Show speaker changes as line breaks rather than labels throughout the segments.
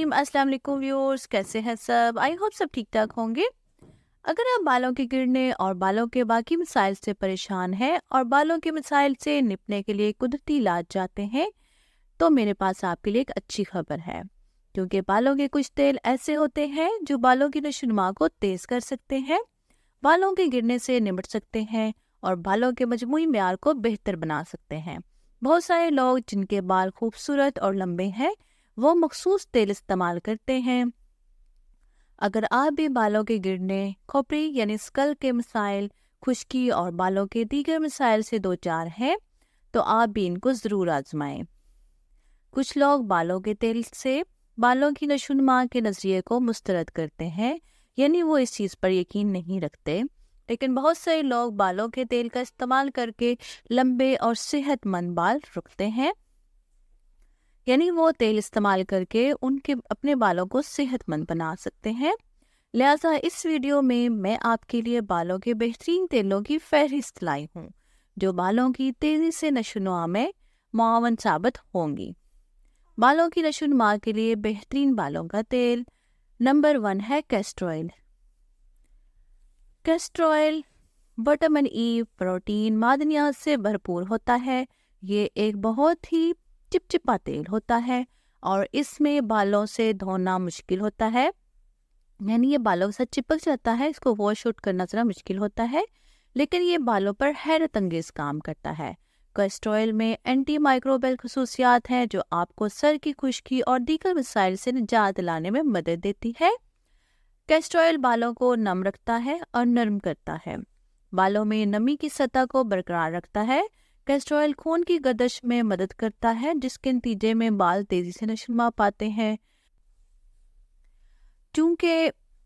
रहीम। अस्सलाम वालेकुम व्यूअर्स, कैसे हैं सब? आई होप सब ठीक ठाक होंगे। अगर आप बालों के गिरने और बालों के बाकी मसाइल से परेशान हैं और बालों के मसाइल से निपटने के लिए कुदरती इलाज चाहते हैं, तो मेरे पास आपके लिए एक अच्छी खबर है। क्योंकि बालों के कुछ तेल ऐसे होते हैं जो बालों की नशोनुमा को तेज कर सकते हैं, बालों के गिरने से निपट सकते हैं और बालों के मजमूई म्यार को बेहतर बना सकते हैं। बहुत सारे लोग जिनके बाल खूबसूरत और लंबे हैं, वो मखसूस तेल इस्तेमाल करते हैं। अगर आप भी बालों के गिरने, खोपड़ी यानी स्कल के मसाइल, खुश्की और बालों के दीगर मसाइल से दो चार हैं, तो आप भी इनको ज़रूर आजमाएं। कुछ लोग बालों के तेल से बालों की नशोनुमा के नज़रिए को मुस्तरद करते हैं, यानी वो इस चीज़ पर यकीन नहीं रखते। लेकिन बहुत सारे लोग बालों के तेल का इस्तेमाल करके लंबे और सेहतमंद बाल रखते हैं, यानी वो तेल इस्तेमाल करके उनके अपने बालों को सेहतमंद बना सकते हैं। लिहाजा इस वीडियो में मैं आपके लिए बालों के बेहतरीन तेलों की फहरिस्त लाई हूँ, जो बालों की तेज़ी से नशोनुमा में मुआवन साबित होंगी। बालों की नशोनुमा के लिए बेहतरीन बालों का तेल नंबर 1 है castor oil. Castor oil vitamin E, protein, मादनियात से भरपूर होता है। ये एक बहुत ही चिपचिपा तेल होता है और इसमें बालों से धोना मुश्किल होता है, यानी ये बालों के साथ चिपक जाता है, इसको वॉश आउट करना ज़रा मुश्किल होता है, लेकिन ये बालों पर हैरत अंगेज काम करता है। कैस्टर ऑयल में एंटी माइक्रोबियल खसूसियात हैं जो आपको सर की खुश्की और दीगर मसाइल से निजात दिलाने में मदद देती है। कैस्टर ऑयल बालों को नम रखता है और नरम करता है, बालों में नमी की सतह को बरकरार रखता है। कैस्टर ऑयल खून की गर्दिश में मदद करता है, जिसके नतीजे में बाल तेजी से नशोनुमा पाते हैं। चूंकि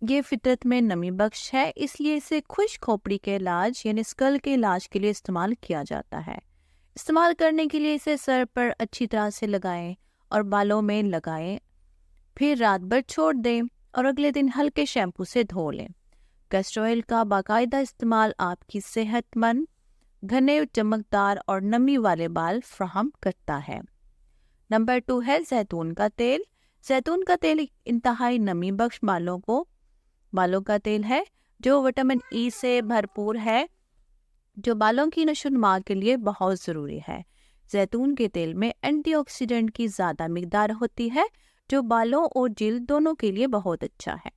ये फितरत में नमी बख्श है, इसलिए इसे खुश्क खोपड़ी के इलाज यानी स्कल के इलाज के लिए इस्तेमाल किया जाता है। इस्तेमाल करने के लिए इसे सर पर अच्छी तरह से लगाएं और बालों में लगाएं, फिर रात भर छोड़ दें और अगले दिन हल्के शैम्पू से धो लें। कैस्टर ऑयल का बाकायदा इस्तेमाल आपकी सेहतमंद, घने, चमकदार और नमी वाले बाल फ्राहम करता है। नंबर 2 है जैतून का तेल। जैतून का तेल इंतहाई नमी बख्श बालों का तेल है जो विटामिन ई से भरपूर है, जो बालों की नशोनुमा के लिए बहुत ज़रूरी है। जैतून के तेल में एंटीऑक्सीडेंट की ज़्यादा मिकदार होती है, जो बालों और जिल्द दोनों के लिए बहुत अच्छा है।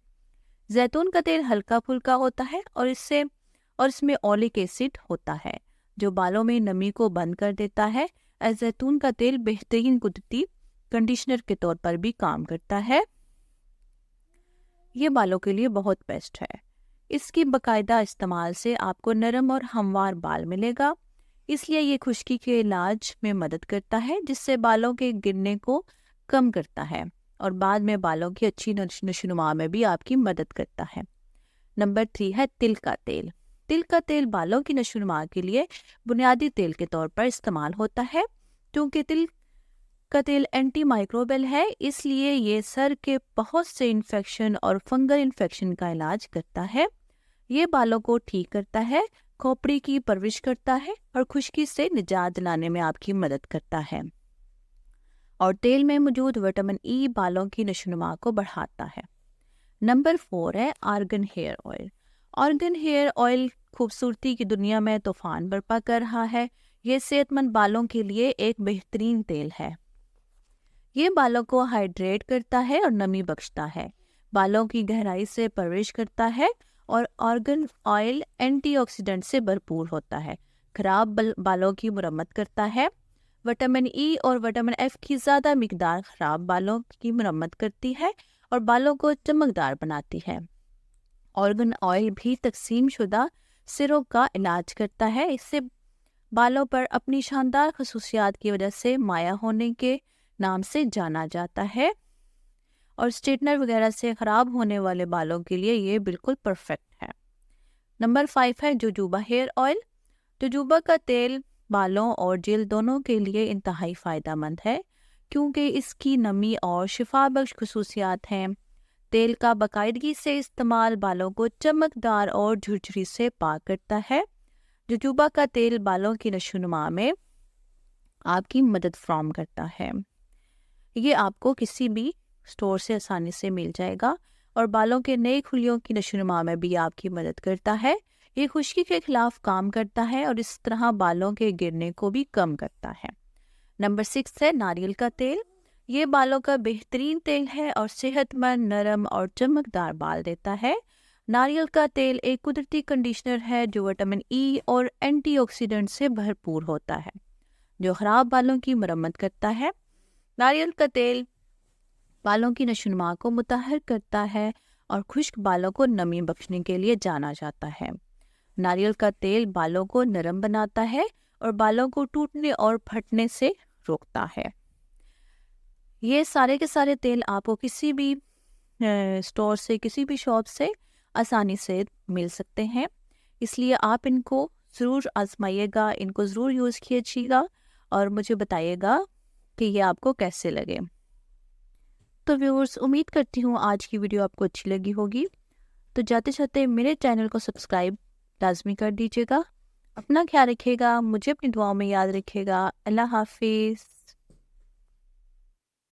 जैतून का तेल हल्का फुल्का होता है और इसमें ओलिक एसिड होता है, जो बालों में नमी को बंद कर देता है। जैतून का तेल बेहतरीन कुदरती कंडीशनर के तौर पर भी काम करता है। ये बालों के लिए बहुत बेस्ट है। इसकी बाकायदा इस्तेमाल से आपको नरम और हमवार बाल मिलेगा, इसलिए ये खुश्की के इलाज में मदद करता है, जिससे बालों के गिरने को कम करता है और बाद में बालों की अच्छी नशोनुमा में भी आपकी मदद करता है। नंबर 3 है तिल का तेल। तिल का तेल बालों की नशोनुमा के लिए बुनियादी तेल के तौर पर इस्तेमाल होता है। क्योंकि तिल का तेल एंटी माइक्रोबियल है, इसलिए ये सर के बहुत से इन्फेक्शन और फंगल इन्फेक्शन का इलाज करता है। ये बालों को ठीक करता है, खोपड़ी की परवरिश करता है और खुश्की से निजात दिलाने में आपकी मदद करता है। और तेल में मौजूद विटामिन ई बालों की नशोनुमा को बढ़ाता है। नंबर 4 है argan hair oil. Argan hair oil खूबसूरती की दुनिया में तूफान बर्पा कर रहा है। ये सेहतमंद बालों के लिए एक बेहतरीन तेल है। ये बालों को हाइड्रेट करता है और नमी बख्शता है, बालों की गहराई से परवरिश करता है और आर्गन ऑयल एंटीऑक्सीडेंट से भरपूर होता है, खराब बालों की मुरम्मत करता है। विटामिन ई और विटामिन एफ की ज़्यादा मिकदार खराब बालों की मुरम्मत करती है और बालों को चमकदार बनाती है। आर्गन ऑयल भी तकसीम शुदा सिरों का इलाज करता है। इससे बालों पर अपनी शानदार खसूसियात की वजह से माया होने के नाम से जाना जाता है और स्ट्रेटनर वगैरह से ख़राब होने वाले बालों के लिए ये बिल्कुल परफेक्ट है। नंबर 5 है जोजोबा हेयर ऑयल। जोजोबा का तेल बालों और जिल्द दोनों के लिए इंतहाई फ़ायदेमंद है, क्योंकि इसकी नमी और शिफा बख्श खसूसियात हैं। तेल का बाकायदगी से इस्तेमाल बालों को चमकदार और झुरझुरी से पाक करता है। जोजोबा का तेल बालों की नशोनुमा में आपकी मदद फराहम करता है। ये आपको किसी भी स्टोर से आसानी से मिल जाएगा और बालों के नए खुलियों की नशोनुमा में भी आपकी मदद करता है। ये खुश्की के खिलाफ काम करता है और इस तरह बालों के गिरने को भी कम करता है। नंबर 6 है नारियल का तेल। ये बालों का बेहतरीन तेल है और सेहतमंद, नरम और चमकदार बाल देता है। नारियल का तेल एक कुदरती कंडीशनर है जो विटामिन ई और एंटीऑक्सीडेंट से भरपूर होता है, जो खराब बालों की मरम्मत करता है। नारियल का तेल बालों की नशोनुमा को मुतहर करता है और खुश्क बालों को नमी बख्शने के लिए जाना जाता है। नारियल का तेल बालों को नरम बनाता है और बालों को टूटने और फटने से रोकता है। ये सारे के सारे तेल आपको किसी भी स्टोर से, किसी भी शॉप से आसानी से मिल सकते हैं, इसलिए आप इनको ज़रूर आजमाइएगा, इनको ज़रूर यूज़ कीजिएगा और मुझे बताइएगा कि ये आपको कैसे लगे। तो व्यूअर्स, उम्मीद करती हूँ आज की वीडियो आपको अच्छी लगी होगी। तो जाते जाते मेरे चैनल को सब्सक्राइब लाजमी कर दीजिएगा। अपना ख्याल रखिएगा, मुझे अपनी दुआओं में याद रखिएगा। अल्लाह हाफिज़।